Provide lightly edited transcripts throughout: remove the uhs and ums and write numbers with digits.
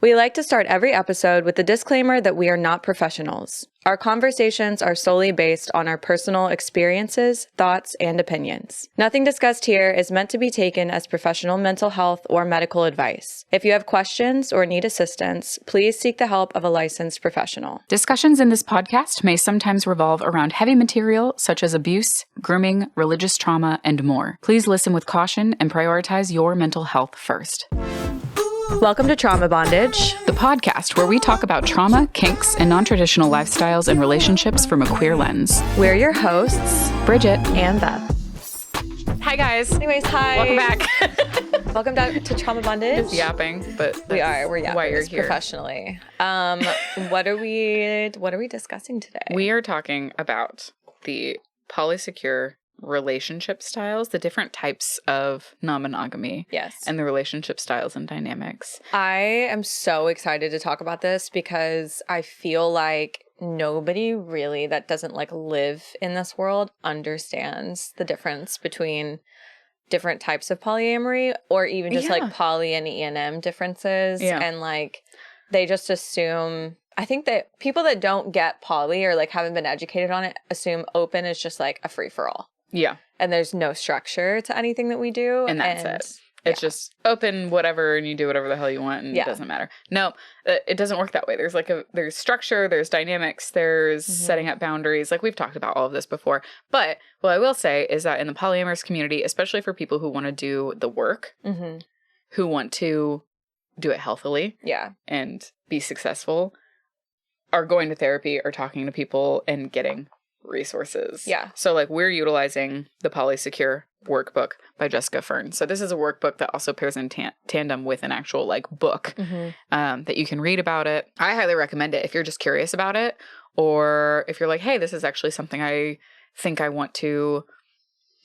We like to start every episode with the disclaimer that we are not professionals. Our conversations are solely based on our personal experiences, thoughts, and opinions. Nothing discussed here is meant to be taken as professional mental health or medical advice. If you have questions or need assistance, please seek the help of a licensed professional. Discussions in this podcast may sometimes revolve around heavy material such as abuse, grooming, religious trauma, and more. Please listen with caution and prioritize your mental health first. Welcome to Trauma Bondage, the podcast where we talk about trauma, kinks, and non-traditional lifestyles and relationships from a queer lens. We're your hosts, Brigitte and Beth. Hi, guys. Anyways, hi. Welcome back. Welcome back to Trauma Bondage. Just yapping, but we're yapping why you're here. Professionally. What are we discussing today? We are talking about the Polysecure relationship styles, the different types of non-monogamy. Yes. And the relationship styles and dynamics. I am so excited to talk about this because I feel like nobody really that doesn't like live in this world understands the difference between different types of polyamory or even just like poly and E&M differences. Yeah. And like they just assume, I think that people that don't get poly or like haven't been educated on it assume open is just like a free-for-all. Yeah. And there's no structure to anything that we do. And that's it. It's just open whatever and you do whatever the hell you want and it doesn't matter. No, it doesn't work that way. There's there's structure, there's dynamics, there's setting up boundaries. Like we've talked about all of this before. But what I will say is that in the polyamorous community, especially for people who want to do the work, who want to do it healthily and be successful, are going to therapy or talking to people and getting resources. Yeah. So like we're utilizing the Polysecure Workbook by Jessica Fern. So this is a workbook that also pairs in tandem with an actual like book that you can read about it. I highly recommend it if you're just curious about it, or if you're like, hey, this is actually something I think I want to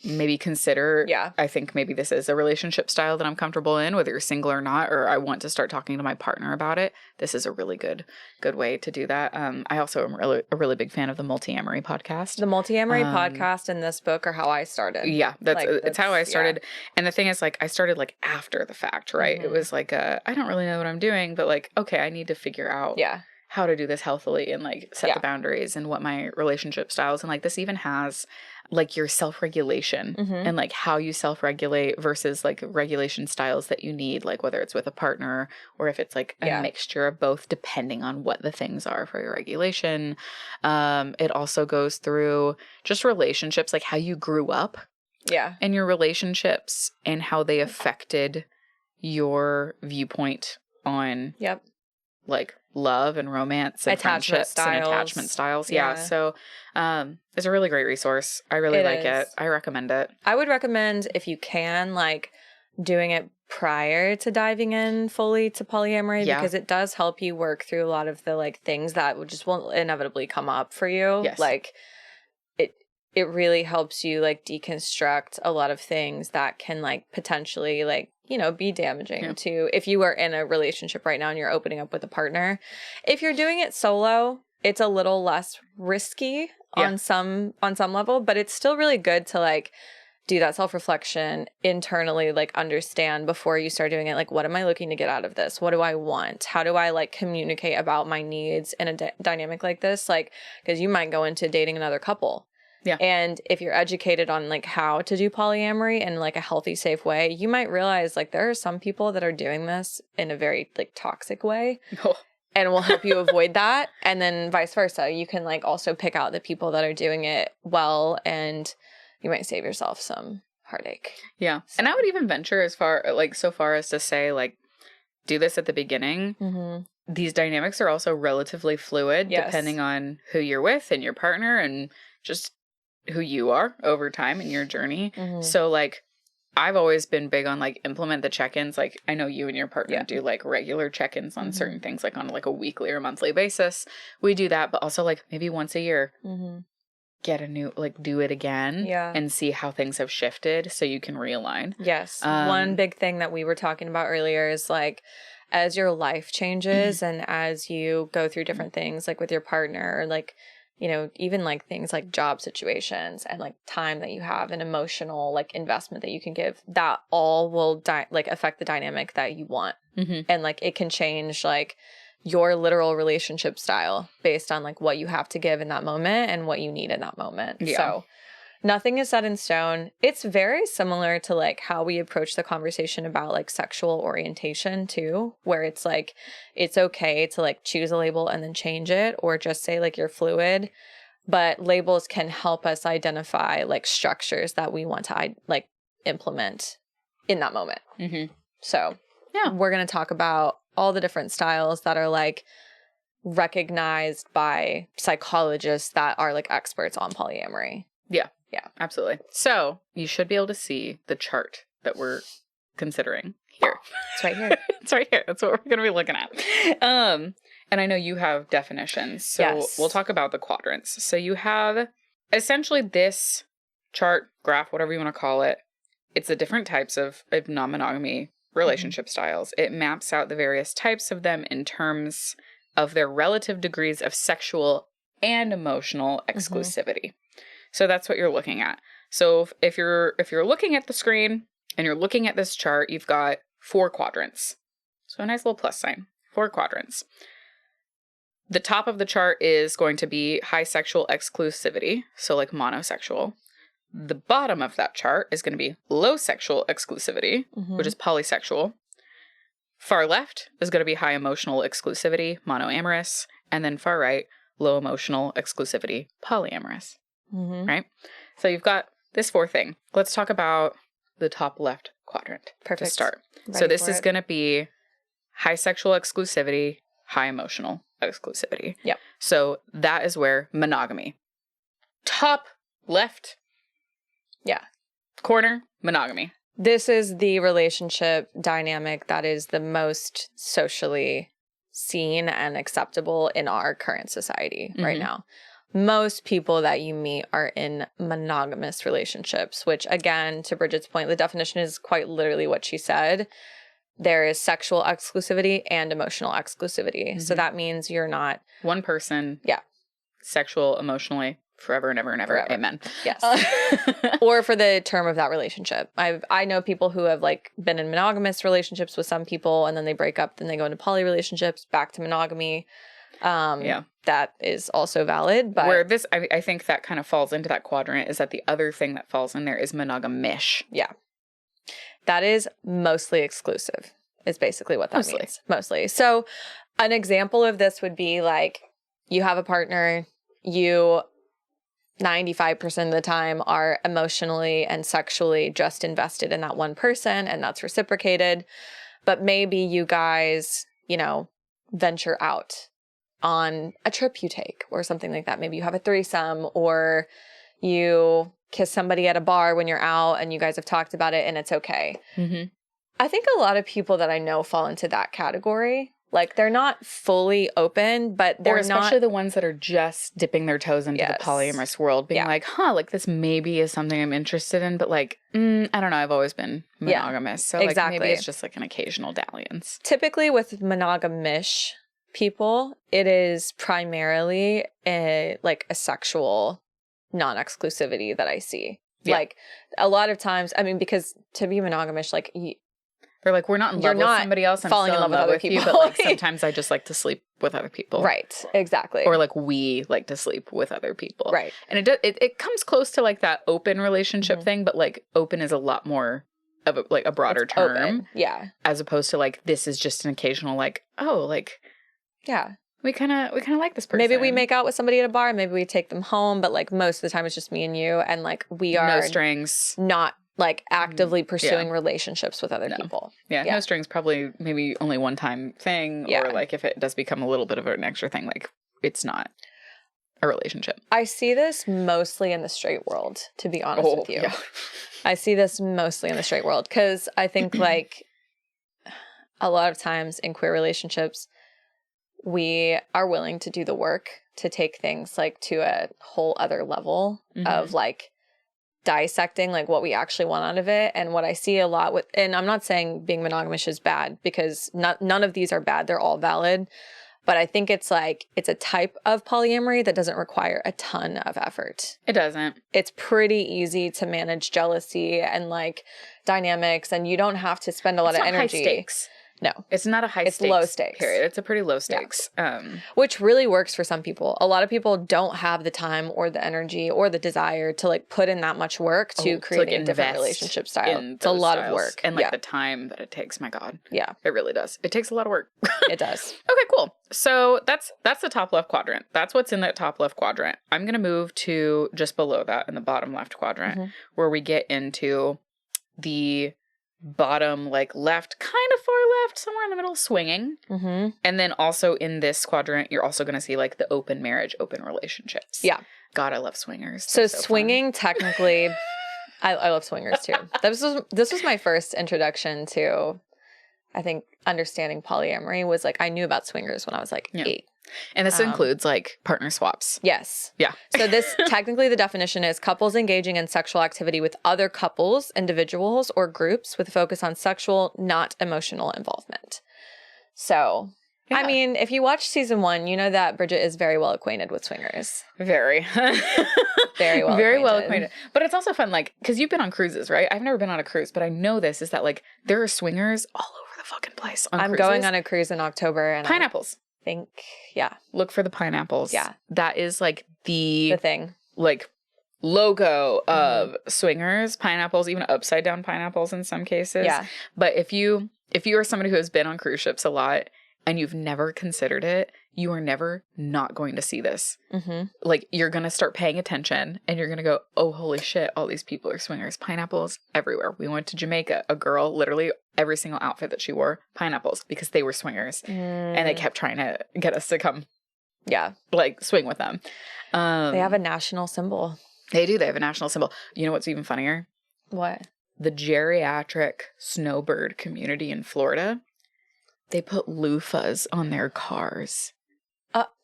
maybe consider. Yeah. I think maybe this is a relationship style that I'm comfortable in, whether you're single or not, or I want to start talking to my partner about it. This is a really good way to do that. I also am a really big fan of the Polyamory podcast. The Polyamory podcast and this book are how I started. Yeah, it's how I started. Yeah. And the thing is, like, I started like after the fact, right? It was like I don't really know what I'm doing, but like, okay, I need to figure out how to do this healthily and like set the boundaries and what my relationship styles. And like this even has like your self-regulation and like how you self-regulate versus like regulation styles that you need, like whether it's with a partner or if it's like a mixture of both, depending on what the things are for your regulation. It also goes through just relationships, like how you grew up and your relationships and how they affected your viewpoint on like love and romance and friendships and attachment styles. Yeah. So it's a really great resource. I really like it. I recommend it. I would recommend, if you can, like doing it prior to diving in fully to polyamory because it does help you work through a lot of the like things that will inevitably come up for you. Yes. Like it really helps you like deconstruct a lot of things that can like potentially like, you know, be damaging to if you are in a relationship right now and you're opening up with a partner. If you're doing it solo, it's a little less risky on some level, but it's still really good to like do that self-reflection internally, like understand before you start doing it. Like, what am I looking to get out of this? What do I want? How do I like communicate about my needs in a dynamic like this? Like, because you might go into dating another couple. Yeah. And if you're educated on like how to do polyamory in like a healthy, safe way, you might realize like there are some people that are doing this in a very like toxic way and will help you avoid that. And then vice versa. You can like also pick out the people that are doing it well and you might save yourself some heartache. Yeah. So. And I would even venture so far as to say like, do this at the beginning. These dynamics are also relatively fluid depending on who you're with and your partner and just who you are over time in your journey. So like I've always been big on like implement the check-ins. Like I know you and your partner do like regular check-ins on certain things, like on like a weekly or monthly basis. We do that, but also like maybe once a year, get a new, like do it again and see how things have shifted so you can realign. Yes. One big thing that we were talking about earlier is like, as your life changes and as you go through different things like with your partner, like you know, even like things like job situations and like time that you have and emotional like investment that you can give, that all will like affect the dynamic that you want. And like it can change like your literal relationship style based on like what you have to give in that moment and what you need in that moment. Yeah. So nothing is set in stone. It's very similar to like how we approach the conversation about like sexual orientation too, where it's like, it's okay to like choose a label and then change it, or just say like you're fluid, but labels can help us identify like structures that we want to like implement in that moment. So yeah, we're going to talk about all the different styles that are like recognized by psychologists that are like experts on polyamory. Yeah. Yeah, absolutely. So you should be able to see the chart that we're considering here. It's right here. It's right here. That's what we're going to be looking at. And I know you have definitions. So we'll talk about the quadrants. So you have essentially this chart, graph, whatever you want to call it. It's the different types of non-monogamy relationship styles. It maps out the various types of them in terms of their relative degrees of sexual and emotional exclusivity. So that's what you're looking at. So if you're looking at the screen and you're looking at this chart, you've got 4 quadrants. So a nice little plus sign, 4 quadrants. The top of the chart is going to be high sexual exclusivity, so like monosexual. The bottom of that chart is going to be low sexual exclusivity, which is polysexual. Far left is going to be high emotional exclusivity, monoamorous. And then far right, low emotional exclusivity, polyamorous. Right? So you've got this 4 thing. Let's talk about the top left quadrant to start. So this is going to be high sexual exclusivity, high emotional exclusivity. Yep. So that is where monogamy. Top left. Yeah. Corner, monogamy. This is the relationship dynamic that is the most socially seen and acceptable in our current society right now. Most people that you meet are in monogamous relationships, which again, to Bridget's point, the definition is quite literally what she said. There is sexual exclusivity and emotional exclusivity. So that means you're not one person. Yeah. Sexual, emotionally, forever and ever and ever. Forever. Amen. Yes. Or for the term of that relationship. I know people who have like been in monogamous relationships with some people and then they break up, then they go into poly relationships, back to monogamy. That is also valid. But where this, I think that kind of falls into that quadrant is that the other thing that falls in there is monogamish. Yeah. That is mostly exclusive, is basically what that means. Mostly. So an example of this would be like you have a partner, you 95% of the time are emotionally and sexually just invested in that one person, and that's reciprocated. But maybe you guys, you know, venture out on a trip you take or something like that. Maybe you have a threesome, or you kiss somebody at a bar when you're out and you guys have talked about it and it's okay. I think a lot of people that I know fall into that category. Like, they're not fully open, but they're especially the ones that are just dipping their toes into the polyamorous world, being like, like this maybe is something I'm interested in, but like, I don't know, I've always been monogamous. So like maybe it's just like an occasional dalliance. Typically with monogamish people, it is primarily a sexual non-exclusivity that I see. Like a lot of times, I mean, because to be monogamish, like they're like, we're not in love with somebody else. I'm falling in love with other people. You, but like sometimes I just like to sleep with other people. Right. Exactly. Or like we like to sleep with other people. Right. And it comes close to like that open relationship thing, but like open is a lot more of a broader term. Open. Yeah. As opposed to like, this is just an occasional like, yeah. We kind of like this person. Maybe we make out with somebody at a bar. Maybe we take them home. But like most of the time it's just me and you. And like we are no strings. Not like actively pursuing relationships with other people. Yeah. No strings. Probably maybe only one time thing. Or like if it does become a little bit of an extra thing, like it's not a relationship. I see this mostly in the straight world, to be honest with you. Yeah. I see this mostly in the straight world. Because I think like a lot of times in queer relationships, we are willing to do the work to take things like to a whole other level of like dissecting like what we actually want out of it. And what I see a lot with, and I'm not saying being monogamous is bad, because none of these are bad. They're all valid. But I think it's like, it's a type of polyamory that doesn't require a ton of effort. It doesn't. It's pretty easy to manage jealousy and like dynamics, and you don't have to spend a lot of energy. High stakes. No. It's not a high stakes. It's low stakes. Period. It's a pretty low stakes. Yeah. Which really works for some people. A lot of people don't have the time or the energy or the desire to like put in that much work to create a different relationship style. It's a lot of work. And like the time that it takes, my God. Yeah. It really does. It takes a lot of work. It does. Okay, cool. So that's the top left quadrant. That's what's in that top left quadrant. I'm going to move to just below that in the bottom left quadrant where we get into the bottom, like left, kind of far left, somewhere in the middle, swinging. And then also in this quadrant, you're also going to see like the open marriage, open relationships. Yeah. God, I love swingers. So swinging, technically, I love swingers too. This was my first introduction to, I think, understanding polyamory. Was like, I knew about swingers when I was like 8. And this includes like partner swaps. Yes. Yeah. So this technically the definition is couples engaging in sexual activity with other couples, individuals, or groups with a focus on sexual, not emotional involvement. So, I mean, if you watch season 1, you know that Brigitte is very well acquainted with swingers. Very. Very well Very well acquainted. But it's also fun, like, because you've been on cruises, right? I've never been on a cruise, but I know this is that, like, there are swingers all over the fucking place on cruises. going on a cruise in October. And pineapples. Look for the pineapples. Yeah. That is like the thing. Like logo of swingers, pineapples, even upside down pineapples in some cases. Yeah. But if you are somebody who has been on cruise ships a lot and you've never considered it, you are never not going to see this. Like you're going to start paying attention and you're going to go, oh, holy shit, all these people are swingers. Pineapples everywhere. We went to Jamaica. A girl, literally every single outfit that she wore, pineapples, because they were swingers. And they kept trying to get us to come. Yeah. Like swing with them. They have a national symbol. They do. They have a national symbol. You know what's even funnier? What? The geriatric snowbird community in Florida. They put loofahs on their cars.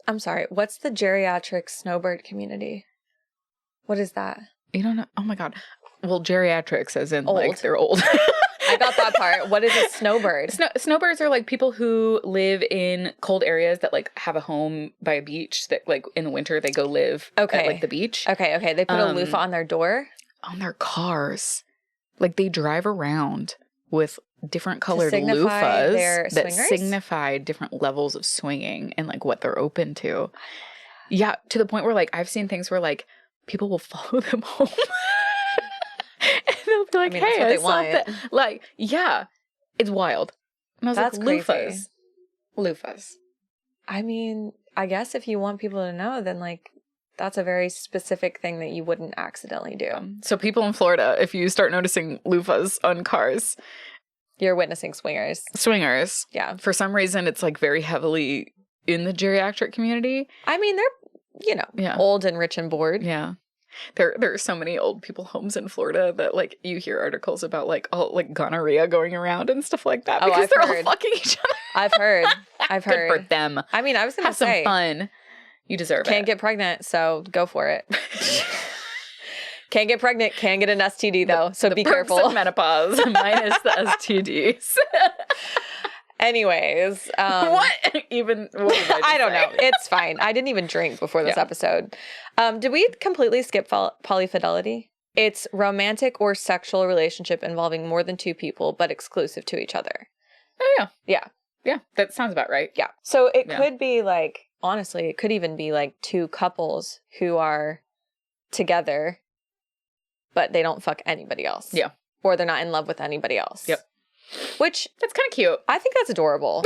I'm sorry. What's the geriatric snowbird community? What is that? You don't know? Oh my God. Well, geriatrics as in old. Like they're old. I got that part. What is a snowbird? Snowbirds are like people who live in cold areas that like have a home by a beach that like in the winter they go live at like the beach. Okay. They put a loofah on their door? On their cars. Like they drive around with different colored loofahs that signify different levels of swinging and like what they're open to. Yeah, to the point where like I've seen things where like people will follow them home. And they'll be like, hey, I saw that. Like, yeah, it's wild. And I was like, loofahs. Loofahs. I mean, I guess if you want people to know, then like that's a very specific thing that you wouldn't accidentally do. So people in Florida, if you start noticing loofahs on cars, you're witnessing swingers. Swingers. Yeah. For some reason, it's like very heavily in the geriatric community. I mean, they're, old and rich and bored. Yeah. There are so many old people homes in Florida that like you hear articles about like all like gonorrhea going around and stuff like that because they're all fucking each other. I've heard. Good for them. I mean, I was going to say. Have some fun. You deserve it. Can't get pregnant, so go for it. Can't get pregnant, can get an STD though, so be careful. Of menopause minus the STDs. Anyways. What did I don't know. It's fine. I didn't even drink before this episode. Did we completely skip polyfidelity? It's romantic or sexual relationship involving more than 2 people, but exclusive to each other. Oh, yeah. Yeah. Yeah, that sounds about right. Yeah. So it could be like, honestly, it could even be like 2 couples who are together, but they don't fuck anybody else. Yeah. Or they're not in love with anybody else. Yep. Which that's kind of cute. I think that's adorable.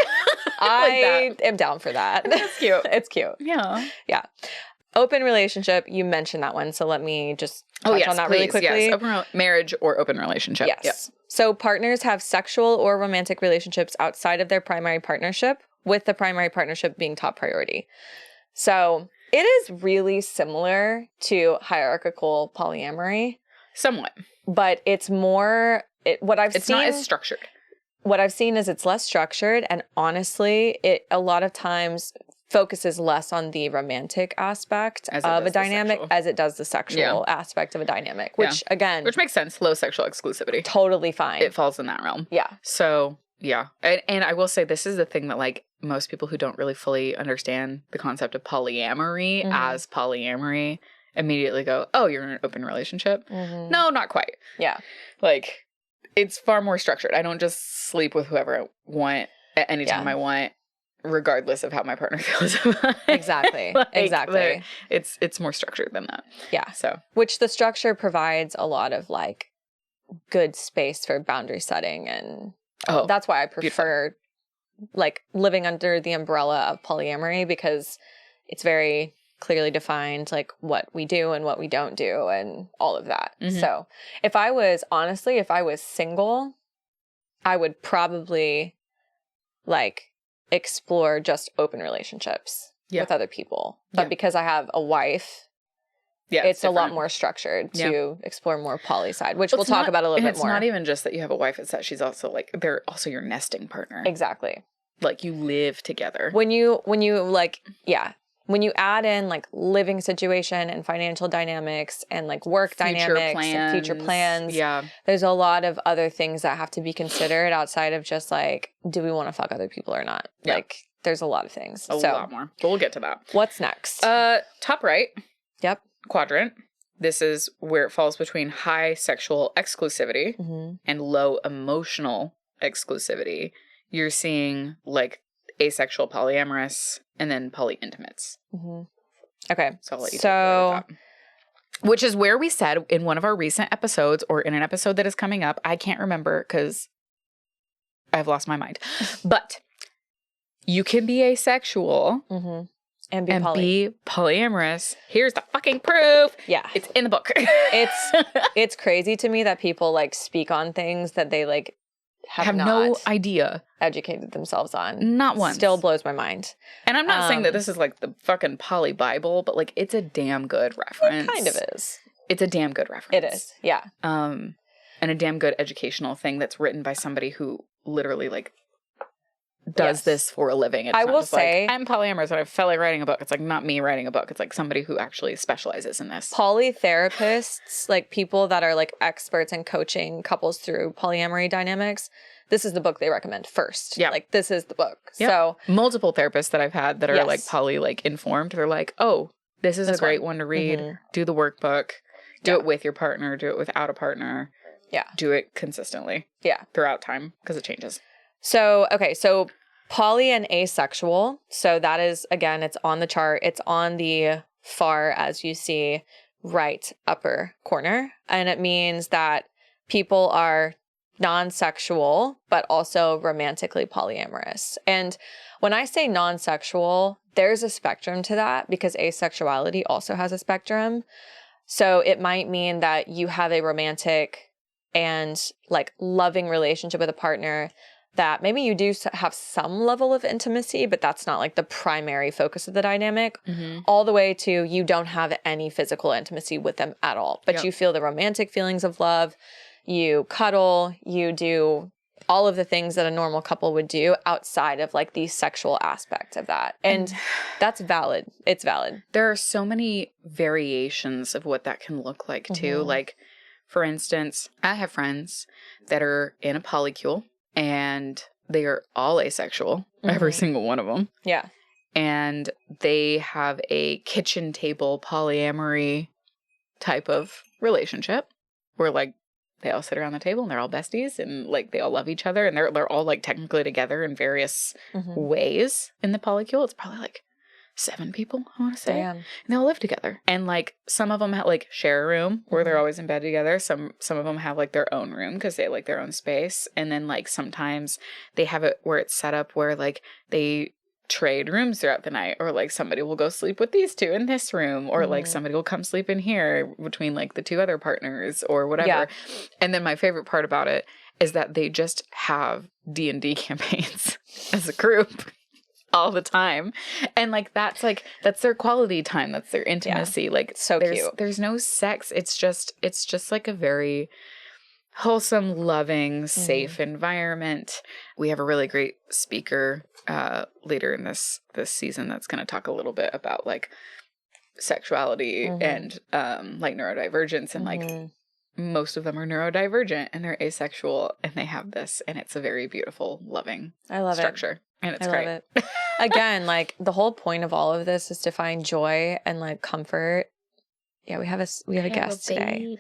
I am down for that. That's cute. It's cute. Yeah. Yeah. Open relationship, you mentioned that one, so let me just touch on that really quickly. Yes. Open marriage or open relationship. Yes. Yep. So partners have sexual or romantic relationships outside of their primary partnership, with the primary partnership being top priority. So it is really similar to hierarchical polyamory. Somewhat. But it's more, it's not as structured. What I've seen is it's less structured, and honestly, it a lot of times focuses less on the romantic aspect of a dynamic as it does the sexual aspect of a dynamic, which again... Which makes sense. Low sexual exclusivity. Totally fine. It falls in that realm. Yeah. So Yeah. And I will say this is the thing that like most people who don't really fully understand the concept of polyamory as polyamory immediately go, oh, you're in an open relationship? No, not quite. Yeah. Like, it's far more structured. I don't just sleep with whoever I want at any time I want, regardless of how my partner feels about it. Exactly. Like, exactly. It's more structured than that. Yeah. So, which the structure provides a lot of like good space for boundary setting, and that's why I prefer like living under the umbrella of polyamory, because it's very clearly defined like what we do and what we don't do and all of that. So if I was single, I would probably like explore just open relationships with other people. But because I have a wife, it's a lot more structured to explore more poly side, which we'll talk about a little bit more. It's not even just that you have a wife, it's that she's also like, they're also your nesting partner. Exactly. Like you live together. When you like, when you add in like living situation and financial dynamics and like work dynamics and future plans, there's a lot of other things that have to be considered outside of just like, do we want to fuck other people or not? Like there's a lot of things. A lot more. But we'll get to that. What's next? Top right. Yep. Quadrant. This is where it falls between high sexual exclusivity and low emotional exclusivity. You're seeing like asexual polyamorous and then polyintimates. Okay. So I'll let you take over with that. Which is where we said in one of our recent episodes, or in an episode that is coming up, I can't remember because I've lost my mind, but you can be asexual and be polyamorous. Here's the fucking proof. Yeah. It's in the book. It's crazy to me that people like speak on things that they like have no idea educated themselves on. Not once. Still blows my mind. And I'm not saying that this is like the fucking poly Bible, but like it's a damn good reference. It kind of is. It's a damn good reference. It is. Yeah. And a damn good educational thing that's written by somebody who literally like does this for a living. It's I will say, like, I'm polyamorous and I felt like writing a book. It's like not me writing a book. It's like somebody who actually specializes in this. Poly therapists, like people that are like experts in coaching couples through polyamory dynamics, this is the book they recommend first. Yeah. Like this is the book. Yeah. So multiple therapists that I've had that are like poly like informed, they're like, oh, this is a great one to read. Do the workbook. Do it with your partner. Do it without a partner. Yeah. Do it consistently. Yeah. Throughout time because it changes. So, okay. So poly and asexual. So that is, again, it's on the chart. It's on the far, as you see, right upper corner. And it means that people are non-sexual, but also romantically polyamorous. And when I say non-sexual, there's a spectrum to that because asexuality also has a spectrum. So it might mean that you have a romantic and like loving relationship with a partner that maybe you do have some level of intimacy, but that's not like the primary focus of the dynamic, all the way to you don't have any physical intimacy with them at all, but you feel the romantic feelings of love, you cuddle, you do all of the things that a normal couple would do outside of like the sexual aspect of that. And that's valid. It's valid. There are so many variations of what that can look like too. Like, for instance, I have friends that are in a polycule and they are all asexual, every single one of them. Yeah. And they have a kitchen table polyamory type of relationship where like they all sit around the table and they're all besties and like they all love each other and they're all like technically together in various ways in the polycule. It's probably like 7 people, I want to say. Damn. And they all live together. And like some of them have like share a room where they're always in bed together. Some of them have like their own room because they like their own space. And then like sometimes they have it where it's set up where like they trade rooms throughout the night, or like somebody will go sleep with these 2 in this room, or like somebody will come sleep in here between like the 2 other partners or whatever. Yeah. And then my favorite part about it is that they just have D&D campaigns as a group all the time. And like that's their quality time, that's their intimacy. Yeah. Like so cute. There's no sex. It's just like a very wholesome, loving, safe environment. We have a really great speaker later in this season that's going to talk a little bit about like sexuality and like neurodivergence and like most of them are neurodivergent and they're asexual and they have this, and it's a very beautiful, loving structure. And it's great. Love it. Again, like the whole point of all of this is to find joy and like comfort. Yeah, we have a guest today.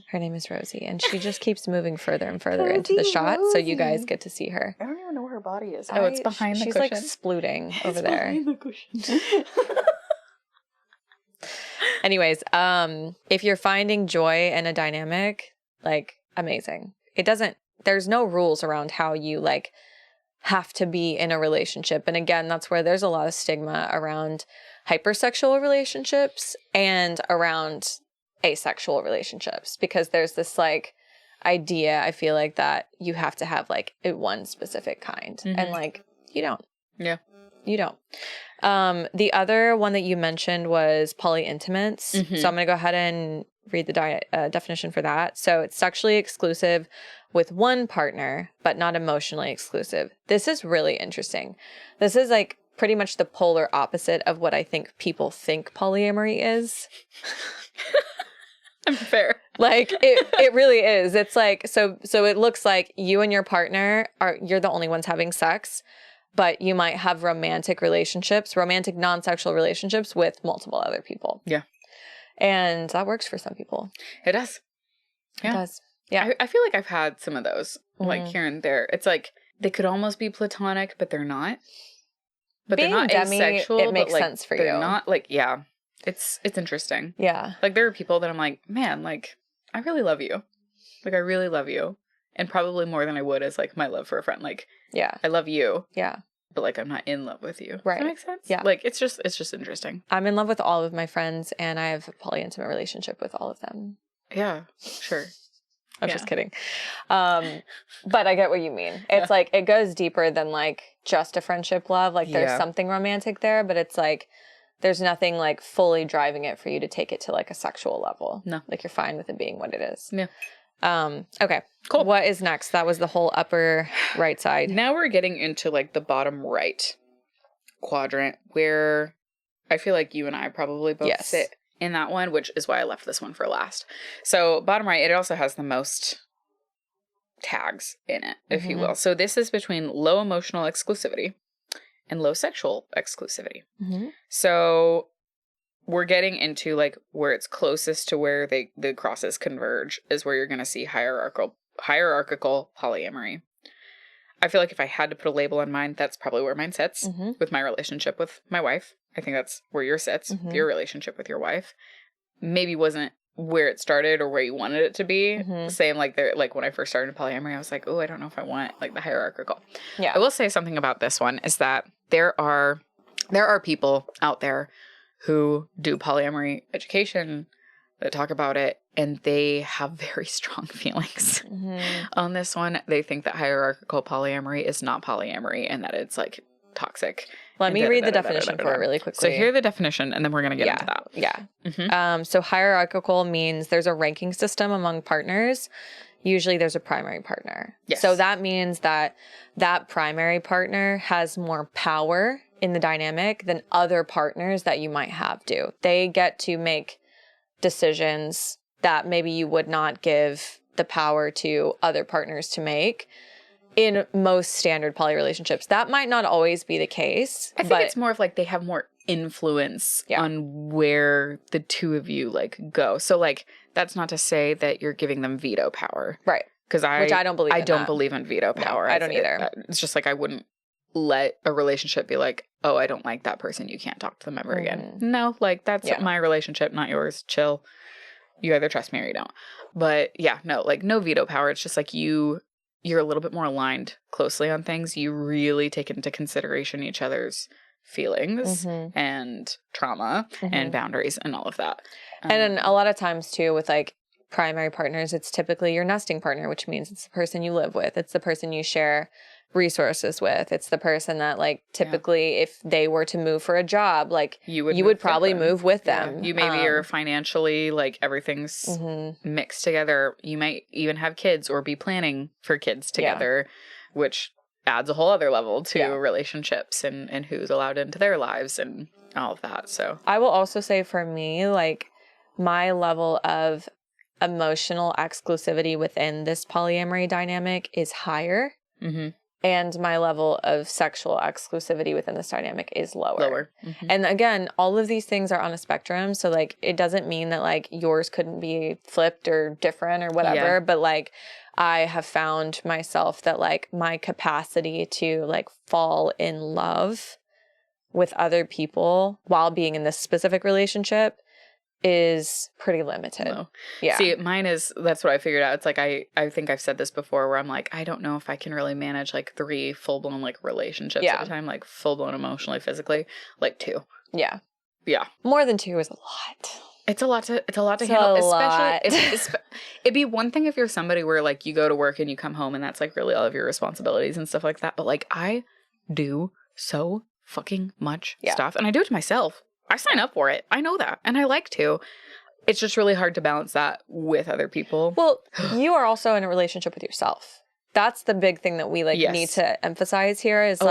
Her name is Rosie, and she just keeps moving further and further into the shot, so you guys get to see her. I don't even know where her body is. Oh, it's behind the cushion. She's like splooting over there. Behind the cushion. Anyways, if you're finding joy in a dynamic, like, amazing. There's no rules around how you like have to be in a relationship. And again, that's where there's a lot of stigma around hypersexual relationships and around asexual relationships, because there's this like idea, I feel like, that you have to have like a one specific kind. And like, you don't. Yeah. You don't. The other one that you mentioned was polyintimates. So I'm going to go ahead and read the definition for that. So it's sexually exclusive with one partner, but not emotionally exclusive. This is really interesting. This is like pretty much the polar opposite of what I think people think polyamory is. I'm fair. Like it really is. It's like, so it looks like you and your partner you're the only ones having sex, but you might have romantic non-sexual relationships with multiple other people. Yeah. And that works for some people. It does. Yeah. It does. Yeah. I feel like I've had some of those, like here and there. It's like they could almost be platonic, but they're not. But being they're not demi, asexual. it makes but, like, sense for they're you. Not like, yeah. It's interesting. Yeah. Like there are people that I'm like, man, like I really love you. Like I really love you. And probably more than I would as like my love for a friend. Like, yeah, I love you. Yeah. But like I'm not in love with you. Right. Does that make sense? Yeah. Like it's just interesting. I'm in love with all of my friends, and I have a polyintimate relationship with all of them. Yeah, sure. I'm just kidding. But I get what you mean. It's like it goes deeper than like just a friendship love. Like there's something romantic there, but it's like there's nothing like fully driving it for you to take it to like a sexual level. No. Like you're fine with it being what it is. Yeah. Okay. Cool. What is next? That was the whole upper right side. Now we're getting into like the bottom right quadrant, where I feel like you and I probably both sit in that one, which is why I left this one for last. So bottom right, it also has the most tags in it, if you will. So this is between low emotional exclusivity and low sexual exclusivity. So we're getting into like where it's closest to where the crosses converge is where you're going to see hierarchical polyamory. I feel like if I had to put a label on mine, that's probably where mine sits with my relationship with my wife. I think that's where yours sits, your relationship with your wife. Maybe wasn't where it started or where you wanted it to be. Same like when I first started polyamory, I was like, oh, I don't know if I want like the hierarchical. Yeah. I will say something about this one is that there are people out there who do polyamory education that talk about it, and they have very strong feelings on this one. They think that hierarchical polyamory is not polyamory and that it's like toxic. Let me read the definition for it really quickly. So here's the definition, and then we're going to get into that. Yeah. So hierarchical means there's a ranking system among partners. Usually there's a primary partner. Yes. So that means that primary partner has more power in the dynamic than other partners that you might have do. They get to make decisions that maybe you would not give the power to other partners to make in most standard poly relationships. That might not always be the case. I think it's more of like they have more influence on where the two of you like go. So like that's not to say that you're giving them veto power. Right. Which I don't believe in believe in veto power. No, I don't either. It's just like I wouldn't let a relationship be like, oh, I don't like that person, you can't talk to them ever again. No, like that's my relationship, not yours. Chill. You either trust me or you don't. But yeah, no, like no veto power. It's just like you're a little bit more aligned closely on things. You really take into consideration each other's feelings and trauma and boundaries and all of that. And then a lot of times too with like primary partners, it's typically your nesting partner, which means it's the person you live with. It's the person you share resources with. It's the person that like typically if they were to move for a job, like you would probably move with them. You maybe are financially like everything's mixed together. You might even have kids or be planning for kids together, which adds a whole other level to relationships and who's allowed into their lives and all of that. So I will also say for me, like my level of emotional exclusivity within this polyamory dynamic is higher. Mm-hmm. And my level of sexual exclusivity within this dynamic is lower. Mm-hmm. And again, all of these things are on a spectrum. So like, it doesn't mean that like yours couldn't be flipped or different or whatever. Yeah. But like, I have found myself that like my capacity to like fall in love with other people while being in this specific relationship is pretty limited. No. Yeah. See, mine is, that's what I figured out. It's like, I think I've said this before where I'm like, I don't know if I can really manage like 3 full-blown like relationships at a time, like full-blown emotionally, physically, like 2. Yeah. Yeah. More than 2 is a lot. It's a lot to handle. Especially, it'd be one thing if you're somebody where like you go to work and you come home and that's like really all of your responsibilities and stuff like that. But like I do so fucking much stuff, and I do it to myself. I sign up for it. I know that. And I like to. It's just really hard to balance that with other people. Well, you are also in a relationship with yourself. That's the big thing that we like need to emphasize here is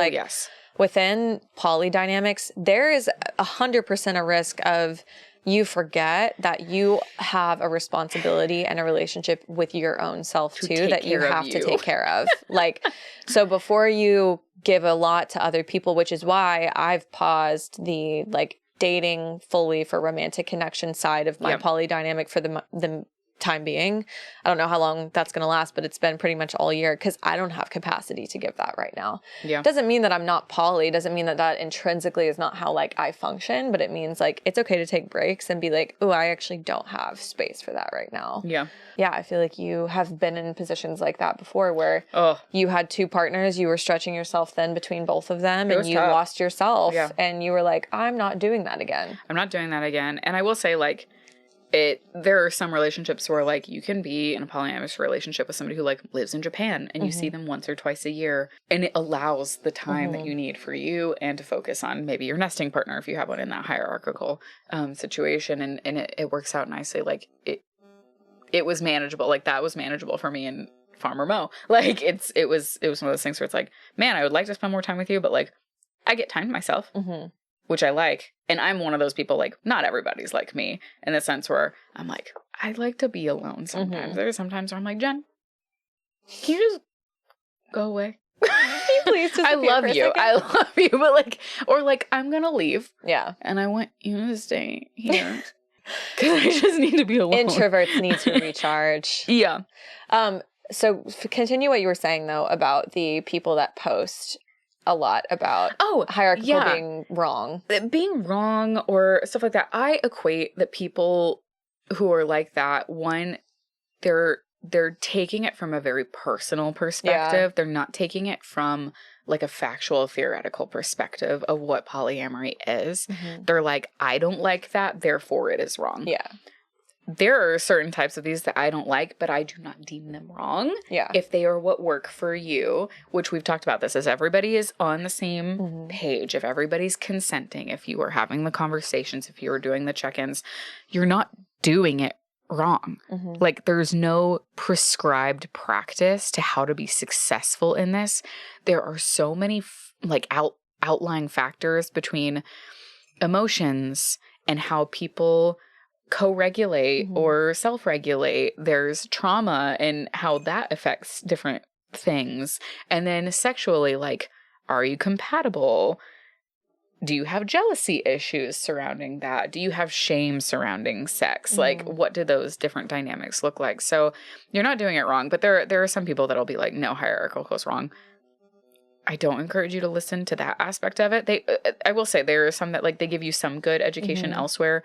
within poly dynamics, there is 100% a risk of you forget that you have a responsibility and a relationship with your own self too, that you have to take care of. Like, so before you give a lot to other people, which is why I've paused the like dating fully for romantic connection side of my poly dynamic for the time being. I don't know how long that's going to last, but it's been pretty much all year because I don't have capacity to give that right now. Yeah. Doesn't mean that I'm not poly. Doesn't mean that that intrinsically is not how like I function, but it means like it's okay to take breaks and be like, oh, I actually don't have space for that right now. Yeah. Yeah. I feel like you have been in positions like that before where you had 2 partners, you were stretching yourself thin between both of them and you lost yourself and you were like, I'm not doing that again. I'm not doing that again. And I will say like, there are some relationships where like you can be in a polyamorous relationship with somebody who like lives in Japan and you see them once or twice a year and it allows the time that you need for you and to focus on maybe your nesting partner if you have one in that hierarchical situation and it works out nicely. Like it was manageable. Like that was manageable for me and Farmer Mo. Like it was one of those things where it's like, man, I would like to spend more time with you, but like I get time to myself. Which I like. And I'm one of those people, like, not everybody's like me in the sense where I'm like, I like to be alone sometimes. There are sometimes where I'm like, Jen, can you just go away? Please just I love you. I love you. But like, or like, I'm going to leave. Yeah. And I want you to stay here. Because I just need to be alone. Introverts need to recharge. Yeah. So continue what you were saying, though, about the people that post a lot about hierarchical being wrong. Being wrong or stuff like that. I equate that people who are like that, one, they're taking it from a very personal perspective. Yeah. They're not taking it from like a factual, theoretical perspective of what polyamory is. They're like, I don't like that, therefore it is wrong. Yeah. There are certain types of these that I don't like, but I do not deem them wrong. Yeah. If they are what work for you, which we've talked about this, as everybody is on the same page, if everybody's consenting, if you are having the conversations, if you are doing the check-ins, you're not doing it wrong. Like there's no prescribed practice to how to be successful in this. There are so many like outlying factors between emotions and how people co-regulate or self-regulate. There's trauma and how that affects different things. And then sexually, like, are you compatible? Do you have jealousy issues surrounding that? Do you have shame surrounding sex? Like, what do those different dynamics look like? So you're not doing it wrong, but there are some people that'll be like, no, hierarchical is wrong. I don't encourage you to listen to that aspect of it. I will say there are some that like they give you some good education elsewhere.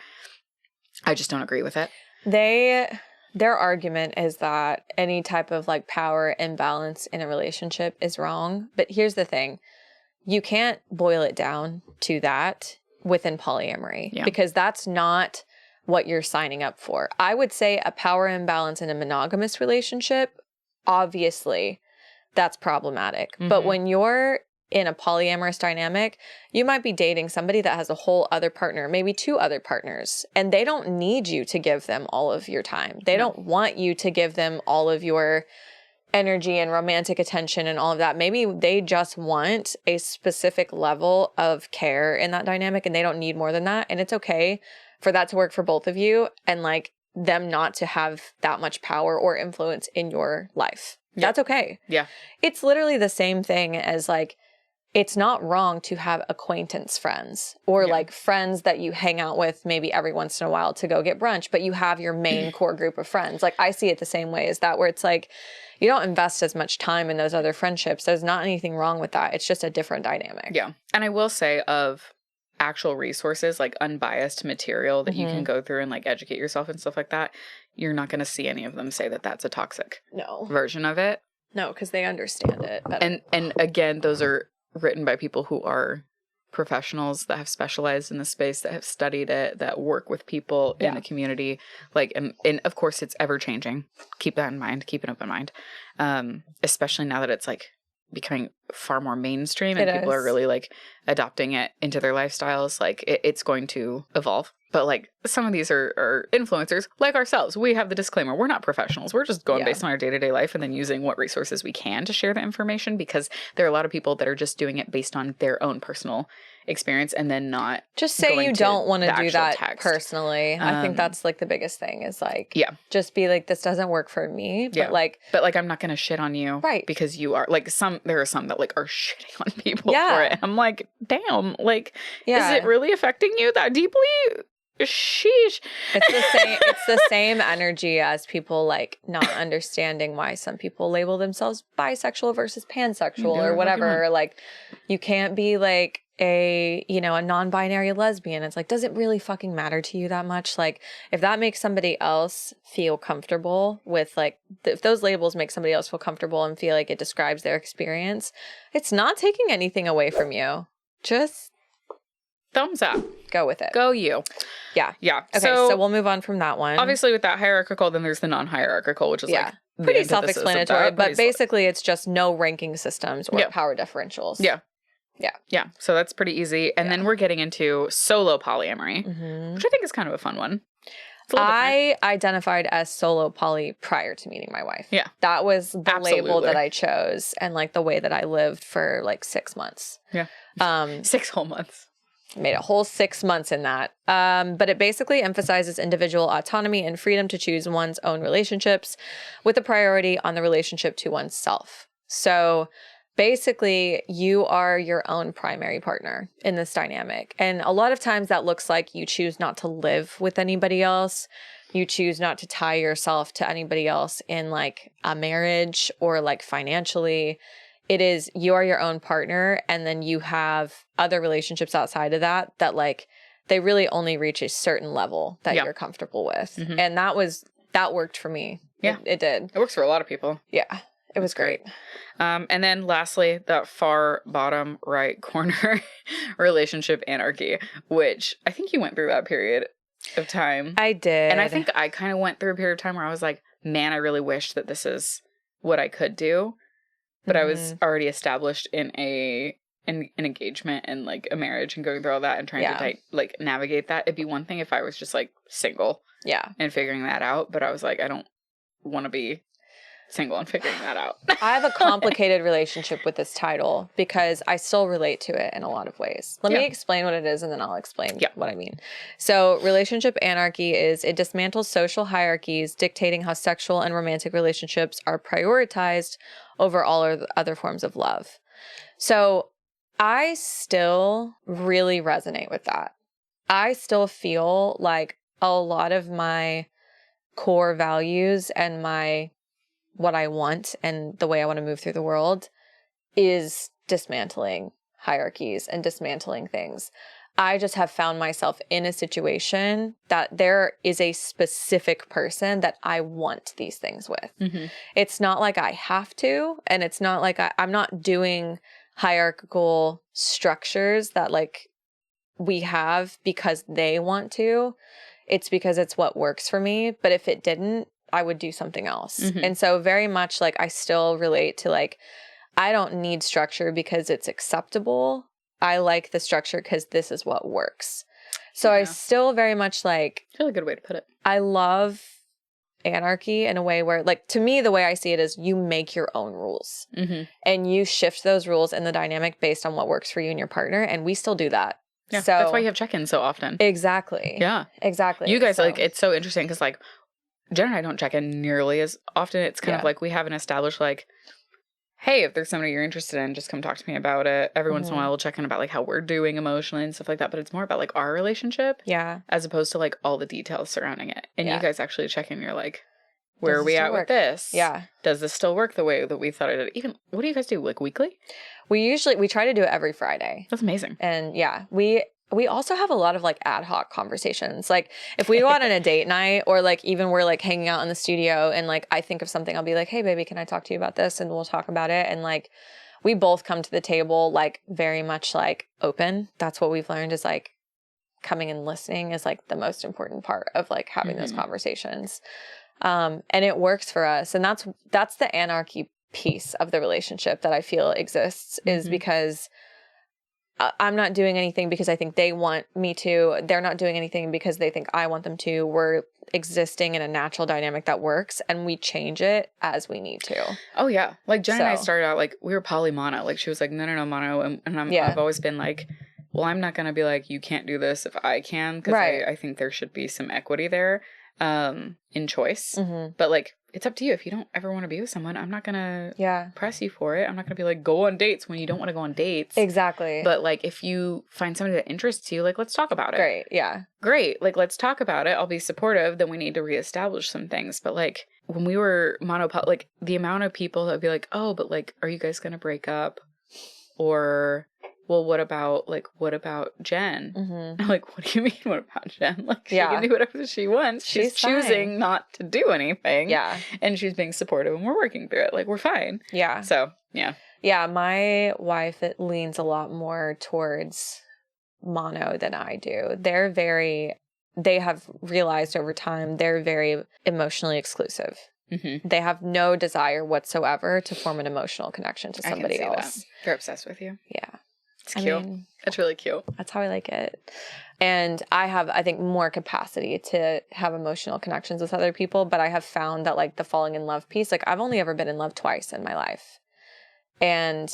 I just don't agree with it. Their argument is that any type of like power imbalance in a relationship is wrong. But here's the thing. You can't boil it down to that within polyamory because that's not what you're signing up for. I would say a power imbalance in a monogamous relationship, obviously that's problematic. But when you're in a polyamorous dynamic, you might be dating somebody that has a whole other partner, maybe 2 other partners, and they don't need you to give them all of your time. They don't want you to give them all of your energy and romantic attention and all of that. Maybe they just want a specific level of care in that dynamic and they don't need more than that. And it's okay for that to work for both of you. And like, them not to have that much power or influence in your life. That's okay. Yeah. It's literally the same thing as like, it's not wrong to have acquaintance friends or like friends that you hang out with maybe every once in a while to go get brunch, but you have your main core group of friends. Like I see it the same way as that, where it's like, you don't invest as much time in those other friendships. There's not anything wrong with that. It's just a different dynamic. Yeah. And I will say, of actual resources, like unbiased material that you can go through and like educate yourself and stuff like that, you're not going to see any of them say that that's a toxic version of it. No, because they understand it better. And again, those are written by people who are professionals that have specialized in the space, that have studied it, that work with people in the community. Like, and of course it's ever changing. Keep that in mind. Keep an open mind. Especially now that it's like becoming far more mainstream and people are really like adopting it into their lifestyles. Like it's going to evolve. But like some of these are influencers like ourselves. We have the disclaimer. We're not professionals. We're just going based on our day-to-day life and then using what resources we can to share the information, because there are a lot of people that are just doing it based on their own personal experience and then not just say you don't want to do that text. Personally. I think that's like the biggest thing is like, just be like, this doesn't work for me. But like I'm not going to shit on you. Right. Because you are like there are some that like are shitting on people for it. I'm like, damn, like, is it really affecting you that deeply? Sheesh. It's the same energy as people like not understanding why some people label themselves bisexual versus pansexual or whatever. Or like you can't be like a non-binary lesbian. It's like, does it really fucking matter to you that much? Like if that makes somebody else feel comfortable with like if those labels make somebody else feel comfortable and feel like it describes their experience, it's not taking anything away from you. Just thumbs up. Go with it. Go you. Yeah. Yeah. Okay, so we'll move on from that one. Obviously with that hierarchical, then there's the non-hierarchical, which is like pretty self-explanatory, but basically it's just no ranking systems or power differentials. Yeah. Yeah. Yeah. So that's pretty easy. And then we're getting into solo polyamory, which I think is kind of a fun one. I identified as solo poly prior to meeting my wife. Yeah. That was the label that I chose and like the way that I lived for like 6 months. Yeah. 6 whole months. Made a whole 6 months in that. But it basically emphasizes individual autonomy and freedom to choose one's own relationships with a priority on the relationship to oneself. So basically, you are your own primary partner in this dynamic. And a lot of times that looks like you choose not to live with anybody else. You choose not to tie yourself to anybody else in like a marriage or like financially. It is, you are your own partner, and then you have other relationships outside of that like they really only reach a certain level that you're comfortable with. And that worked for me. Yeah, it did. It works for a lot of people. Yeah, it was great. And then lastly, that far bottom right corner, relationship anarchy, which I think you went through that period of time. I did. And I think I kind of went through a period of time where I was like, man, I really wish that this is what I could do. But I was already established in an engagement and like a marriage and going through all that and trying to like navigate that. It'd be one thing if I was just like single and figuring that out. But I was like, I don't want to be single and figuring that out. I have a complicated relationship with this title because I still relate to it in a lot of ways. Let me explain what it is and then I'll explain what I mean. So relationship anarchy is it dismantles social hierarchies dictating how sexual and romantic relationships are prioritized over all other forms of love. So I still really resonate with that. I still feel like a lot of my core values and what I want and the way I want to move through the world is dismantling hierarchies and dismantling things. I just have found myself in a situation that there is a specific person that I want these things with. It's not like I have to, and it's not like I'm not doing hierarchical structures that like we have because they want to. It's because it's what works for me. But if it didn't, I would do something else. And so very much like I still relate to like, I don't need structure because it's acceptable. I like the structure because this is what works. So I still very much like... That's a really good way to put it. I love anarchy in a way where, like, to me, the way I see it is you make your own rules. And you shift those rules and the dynamic based on what works for you and your partner. And we still do that. Yeah, so that's why you have check-ins so often. Exactly. Yeah. Exactly. You guys, like, it's so interesting because, like, Jen and I don't check in nearly as often. It's kind of like we haven't established like, hey, if there's somebody you're interested in, just come talk to me about it. Every once in a while, we'll check in about like how we're doing emotionally and stuff like that. But it's more about like our relationship, as opposed to like all the details surrounding it. And you guys actually check in. You're like, where are we at with this? Yeah. Does this still work the way that we thought it did? Even what do you guys do? Like weekly? We try to do it every Friday. That's amazing. And we also have a lot of like ad hoc conversations. Like if we go out on a date night or like even we're like hanging out in the studio and like I think of something, I'll be like, hey baby, can I talk to you about this? And we'll talk about it. And like we both come to the table like very much like open. That's what we've learned is like coming and listening is like the most important part of like having those conversations. And it works for us. And that's the anarchy piece of the relationship that I feel exists is because I'm not doing anything because I think they want me to. They're not doing anything because they think I want them to. We're existing in a natural dynamic that works and we change it as we need to. Oh, yeah. Like Jen and I started out like we were polymono. Like she was like, no, mono. And I've always been like, well, I'm not going to be like, you can't do this if I can. Because I think there should be some equity there in choice. But like, it's up to you. If you don't ever want to be with someone, I'm not going to press you for it. I'm not going to be like, go on dates when you don't want to go on dates. Exactly. But like, if you find somebody that interests you, like, let's talk about it. Great. Yeah. Great. Like, let's talk about it. I'll be supportive. Then we need to reestablish some things. But like, when we were like the amount of people that would be like, oh, but like, are you guys going to break up? Or, well, what about Jen? I'm like, what do you mean, what about Jen? Like, she can do whatever she wants. She's choosing not to do anything. Yeah. And she's being supportive and we're working through it. Like, we're fine. Yeah. So, yeah. Yeah, my wife, it leans a lot more towards mono than I do. They have realized over time, they're very emotionally exclusive. They have no desire whatsoever to form an emotional connection to somebody else. That. They're obsessed with you. Yeah. It's cute. It's really cute. That's how I like it. And I have, I think, more capacity to have emotional connections with other people. But I have found that like the falling in love piece, like I've only ever been in love twice in my life. And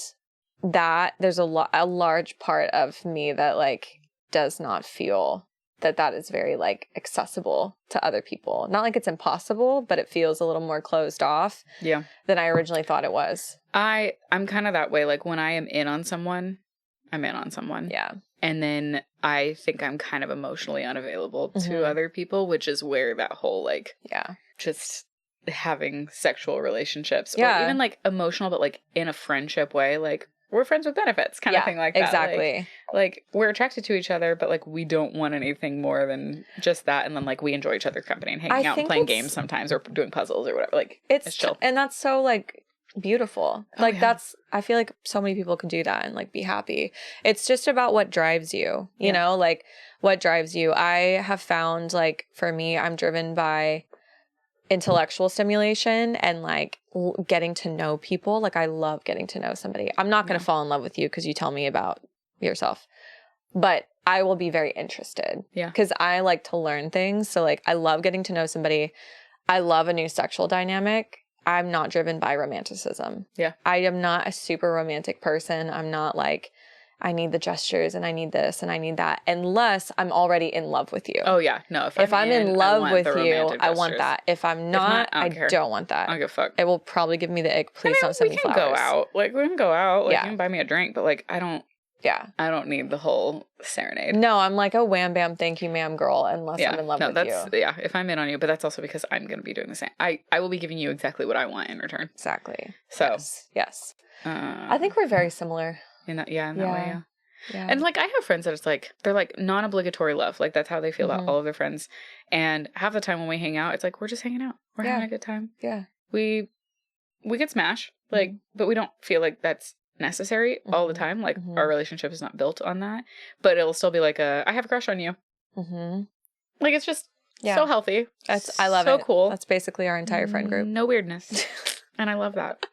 that there's a large part of me that like does not feel that is very like accessible to other people. Not like it's impossible, but it feels a little more closed off than I originally thought it was. I'm kind of that way. Like when I am in on someone, I'm in on someone. Yeah. And then I think I'm kind of emotionally unavailable to other people, which is where that whole like, just having sexual relationships or even like emotional, but like in a friendship way, like we're friends with benefits kind of thing like that. Exactly. Like we're attracted to each other, but like we don't want anything more than just that. And then like we enjoy each other's company and hanging out and playing games sometimes or doing puzzles or whatever. Like it's chill. And that's so like beautiful. Like I feel like so many people can do that and like be happy. It's just about what drives you, you know, like what drives you. I have found like for me, I'm driven by intellectual stimulation and like getting to know people. Like I love getting to know somebody. I'm not going to fall in love with you because you tell me about yourself, but I will be very interested. Yeah. Because I like to learn things. So like I love getting to know somebody. I love a new sexual dynamic. I'm not driven by romanticism. Yeah. I am not a super romantic person. I'm not like, I need the gestures and I need this and I need that unless I'm already in love with you. Oh, yeah. No. If I'm in love with you, I want that. If I'm not, I don't want that. I don't give a fuck. It will probably give me the ick. Please don't send me flowers. We can go out. Like, we can go out. Like, you can buy me a drink, but like, I don't need the whole serenade. No, I'm like a wham bam, thank you, ma'am girl, unless I'm in love with you. Yeah, if I'm in on you, but that's also because I'm going to be doing the same. I will be giving you exactly what I want in return. Exactly. So. Yes. I think we're very similar. In that way, yeah. Yeah. And like I have friends that it's like they're like non-obligatory love, like that's how they feel about all of their friends. And half the time when we hang out, it's like we're just hanging out, we're having a good time. Yeah, we could smash, like, but we don't feel like that's necessary all the time. Like our relationship is not built on that, but it'll still be like I have a crush on you. Like it's just so healthy. I love it. So cool. That's basically our entire friend group. No weirdness, and I love that.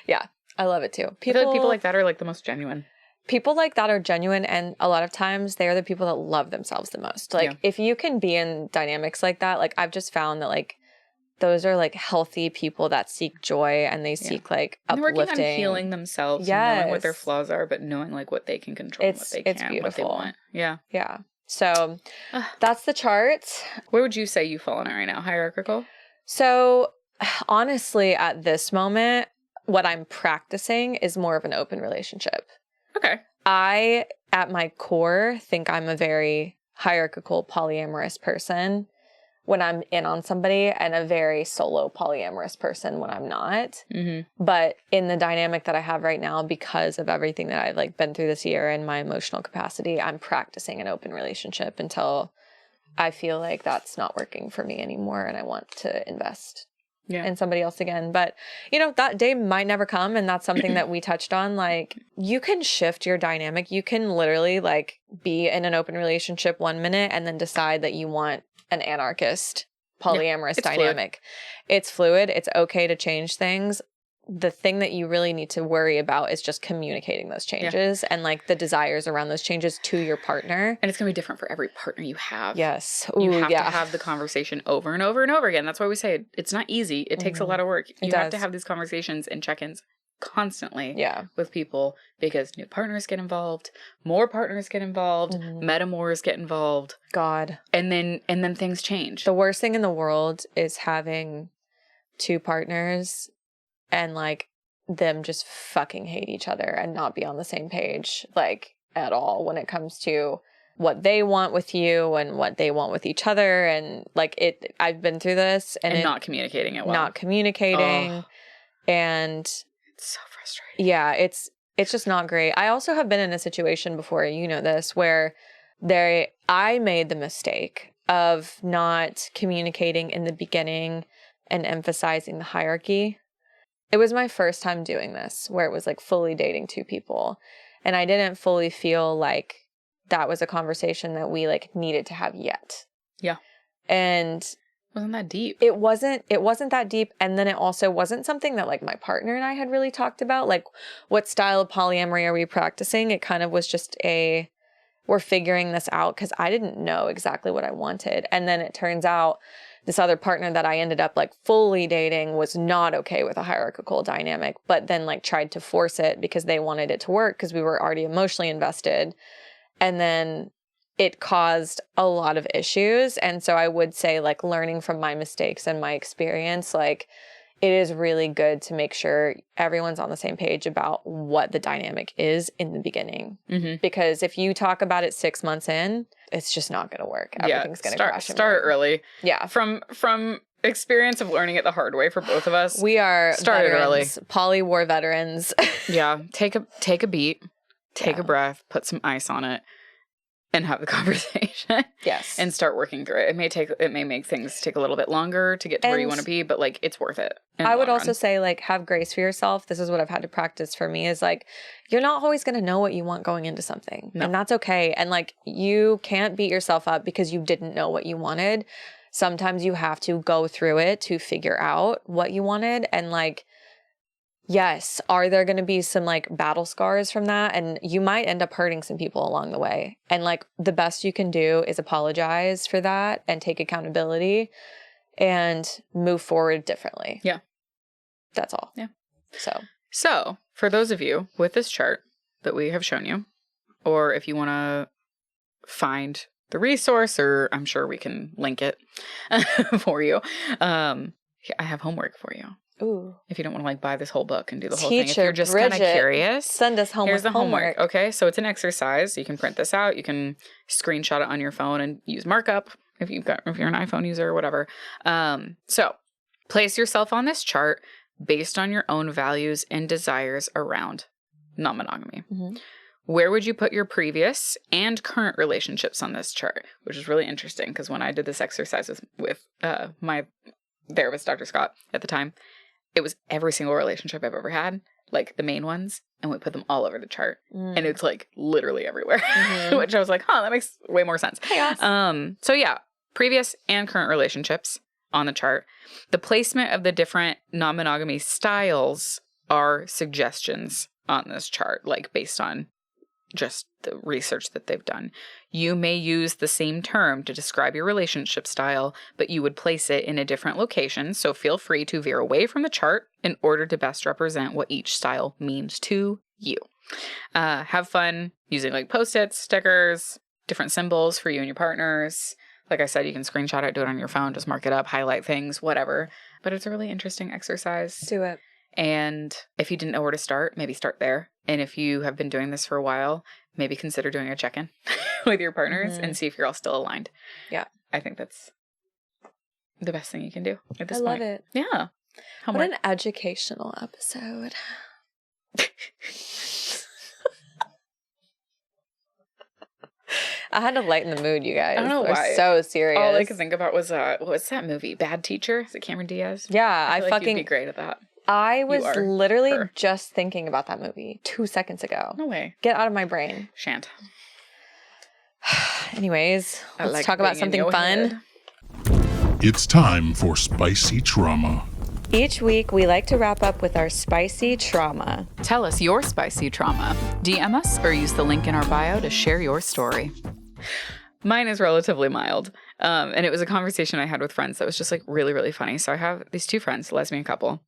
Yeah, I love it too. I feel like people like that are like the most genuine. People like that are genuine, and a lot of times they are the people that love themselves the most. Like, if you can be in dynamics like that, like, I've just found that, like, those are, like, healthy people that seek joy, and they seek, like, uplifting. They're working on healing themselves and knowing what their flaws are, but knowing, like, what they can control and what they can't, beautiful. What they want. Yeah. Yeah. So that's the chart. Where would you say you fall on it right now? Hierarchical? So honestly, at this moment, what I'm practicing is more of an open relationship. Okay. I, at my core, think I'm a very hierarchical polyamorous person when I'm in on somebody, and a very solo polyamorous person when I'm not. Mm-hmm. But in the dynamic that I have right now, because of everything that I've like been through this year and my emotional capacity, I'm practicing an open relationship until I feel like that's not working for me anymore and I want to invest in somebody else again. But, you know, that day might never come, and that's something that we touched on. Like, you can shift your dynamic. You can literally like be in an open relationship 1 minute and then decide that you want an anarchist polyamorous dynamic. It's fluid. It's okay to change things. The thing that you really need to worry about is just communicating those changes and like the desires around those changes to your partner. And it's going to be different for every partner you have. Yes. Ooh, you have to have the conversation over and over and over again. That's why we say it's not easy. It takes a lot of work. You have to have these conversations and check-ins constantly with people, because new partners get involved, more partners get involved, metamors get involved. God. And then things change. The worst thing in the world is having 2 partners and like them just fucking hate each other and not be on the same page like at all when it comes to what they want with you and what they want with each other. And like I've been through this and not communicating it well. Not communicating. And it's so frustrating. Yeah, it's just not great. I also have been in a situation before, you know this, where I made the mistake of not communicating in the beginning and emphasizing the hierarchy. It was my first time doing this, where it was like fully dating 2 people. And I didn't fully feel like that was a conversation that we like needed to have yet. Yeah. And wasn't that deep. It wasn't that deep. And then it also wasn't something that like my partner and I had really talked about. Like, what style of polyamory are we practicing? It kind of was just we're figuring this out, because I didn't know exactly what I wanted. And then it turns out this other partner that I ended up like fully dating was not okay with a hierarchical dynamic, but then like tried to force it because they wanted it to work, because we were already emotionally invested. And then it caused a lot of issues. And so I would say, like, learning from my mistakes and my experience, like, it is really good to make sure everyone's on the same page about what the dynamic is in the beginning. Mm-hmm. Because if you talk about it 6 months in, it's just not going to work. Everything's going to crash. Start early. Yeah. From experience of learning it the hard way for both of us. We are early. Poly war veterans. Yeah. Take a beat, take a breath, put some ice on it, and have the conversation. Yes. And start working through it. It may make things take a little bit longer to get to where you want to be, but like, it's worth it. I would also say, like, have grace for yourself. This is what I've had to practice for me, is like, you're not always going to know what you want going into something. No. And that's okay. And like, you can't beat yourself up because you didn't know what you wanted. Sometimes you have to go through it to figure out what you wanted. And like, yes, are there going to be some like battle scars from that? And you might end up hurting some people along the way. And like, the best you can do is apologize for that and take accountability and move forward differently. Yeah. That's all. Yeah. So for those of you with this chart that we have shown you, or if you want to find the resource, or I'm sure we can link it for you, I have homework for you. Ooh. If you don't want to like buy this whole book and do the whole thing, if Teacher you're just kind of curious, send us home. Here's the homework. Okay, so it's an exercise. You can print this out. You can screenshot it on your phone and use markup if you're an iPhone user or whatever. So place yourself on this chart based on your own values and desires around non-monogamy. Mm-hmm. Where would you put your previous and current relationships on this chart? Which is really interesting, because when I did this exercise with my therapist, Dr. Scott, at the time, it was every single relationship I've ever had, like the main ones, and we put them all over the chart. And it's like literally everywhere, which I was like, that makes way more sense. Chaos. So yeah, previous and current relationships on the chart. The placement of the different non-monogamy styles are suggestions on this chart, like based on just the research that they've done. You may use the same term to describe your relationship style, but you would place it in a different location, so feel free to veer away from the chart in order to best represent what each style means to you. Have fun using like Post-its, stickers, different symbols for you and your partners. Like I said, you can screenshot it, do it on your phone, just mark it up, highlight things, whatever. But it's a really interesting exercise. Do it. And if you didn't know where to start, maybe start there. And if you have been doing this for a while, maybe consider doing a check-in with your partners and see if you're all still aligned. Yeah. I think that's the best thing you can do at this point. I love it. Yeah. What an educational episode. I had to lighten the mood, you guys. I don't know why. We're so serious. All I could think about was, what's that movie? Bad Teacher? Is it Cameron Diaz? Yeah, I feel like you'd be great at that. I was literally just thinking about that movie 2 seconds ago. No way. Get out of my brain. Shan't. Anyways, let's talk about something fun. It's time for Spicy Trauma. Each week, we like to wrap up with our spicy trauma. Tell us your spicy trauma. DM us or use the link in our bio to share your story. Mine is relatively mild. And it was a conversation I had with friends that was just like really, really funny. So I have these 2 friends, a lesbian couple.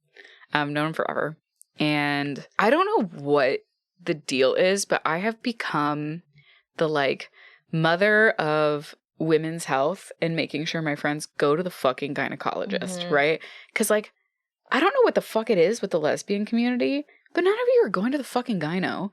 I've known them forever. And I don't know what the deal is, but I have become the like mother of women's health and making sure my friends go to the fucking gynecologist, right? Because like, I don't know what the fuck it is with the lesbian community, but none of you are going to the fucking gyno.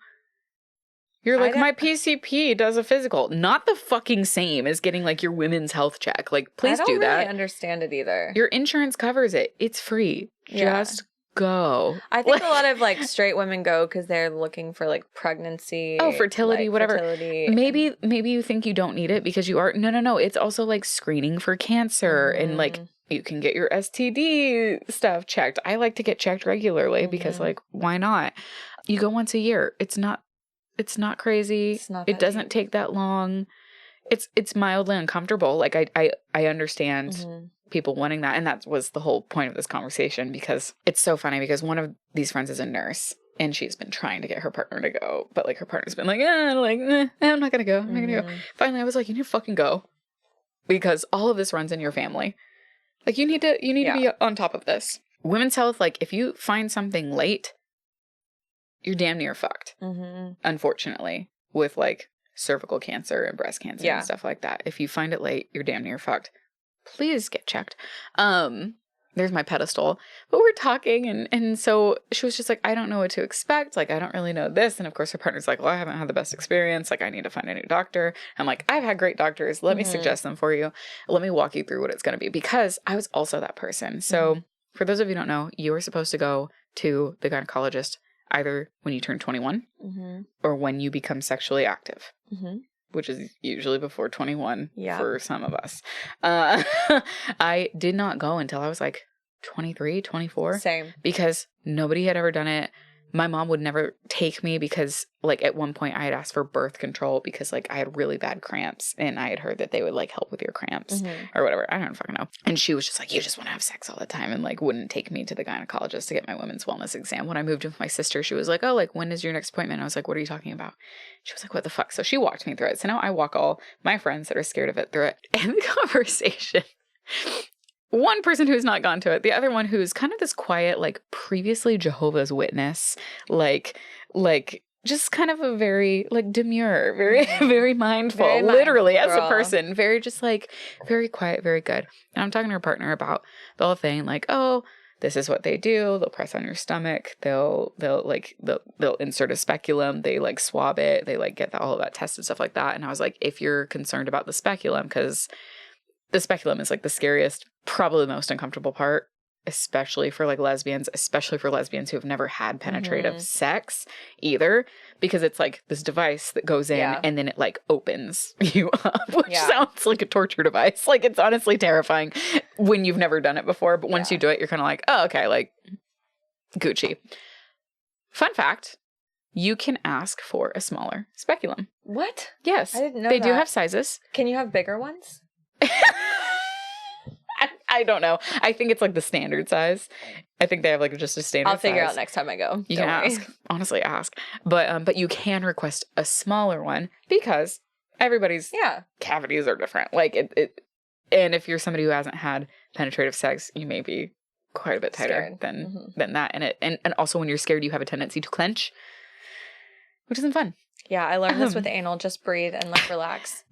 You're like, my PCP does a physical. Not the fucking same as getting like your women's health check. Like, please do that. I don't really understand it either. Your insurance covers it. It's free. Just go. I think a lot of like straight women go because they're looking for like pregnancy. Oh, fertility, like, whatever. Fertility. Maybe you think you don't need it because you are. No. It's also like screening for cancer and like you can get your STD stuff checked. I like to get checked regularly because like, why not? You go once a year. It's not crazy. It doesn't take that long. It's mildly uncomfortable. Like I understand people wanting that. And that was the whole point of this conversation because it's so funny because one of these friends is a nurse and she's been trying to get her partner to go. But like her partner's been like, I'm not going to go. I'm not going to go. Finally, I was like, you need to fucking go because all of this runs in your family. Like you need to be on top of this. Women's health, like if you find something late, you're damn near fucked. Unfortunately, with like cervical cancer and breast cancer and stuff like that. If you find it late, you're damn near fucked. Please get checked. There's my pedestal. But we're talking and so she was just like, I don't know what to expect. Like, I don't really know this. And of course her partner's like, well, I haven't had the best experience. Like, I need to find a new doctor. I'm like, I've had great doctors. Let me suggest them for you. Let me walk you through what it's going to be because I was also that person. So for those of you who don't know, you are supposed to go to the gynecologist either when you turn 21 or when you become sexually active, which is usually before 21 for some of us. I did not go until I was like 23, 24. Same. Because nobody had ever done it. My mom would never take me because like at one point I had asked for birth control because like I had really bad cramps and I had heard that they would like help with your cramps or whatever. I don't fucking know. And she was just like, you just want to have sex all the time and like wouldn't take me to the gynecologist to get my women's wellness exam. When I moved in with my sister, she was like, oh, like when is your next appointment? I was like, what are you talking about? She was like, what the fuck? So she walked me through it. So now I walk all my friends that are scared of it through it. And the conversation, one person who's not gone to it, the other one who's kind of this quiet, like previously Jehovah's Witness, like just kind of a very like demure, very, very mindful, very literally mindful, as a person, very just like very quiet, very good. And I'm talking to her partner about the whole thing, like, oh, this is what they do. They'll press on your stomach. They'll insert a speculum. They like swab it. They like get all of that tested, stuff like that. And I was like, if you're concerned about the speculum, because the speculum is like the scariest, probably the most uncomfortable part, especially for like lesbians, especially for lesbians who have never had penetrative sex either, because it's like this device that goes in and then it like opens you up, which sounds like a torture device. Like it's honestly terrifying when you've never done it before, but once you do it, you're kind of like, oh, okay, like Gucci. Fun fact, you can ask for a smaller speculum. What? Yes. I didn't know they do have sizes. Can you have bigger ones? I don't know. I think it's like the standard size. I think they have like just a standard size. I'll figure out next time I go. You can ask. Honestly, ask. But you can request a smaller one because everybody's cavities are different. Like it and if you're somebody who hasn't had penetrative sex, you may be quite a bit tighter than that. And also when you're scared, you have a tendency to clench, which isn't fun. Yeah, I learned this with anal. Just breathe and relax.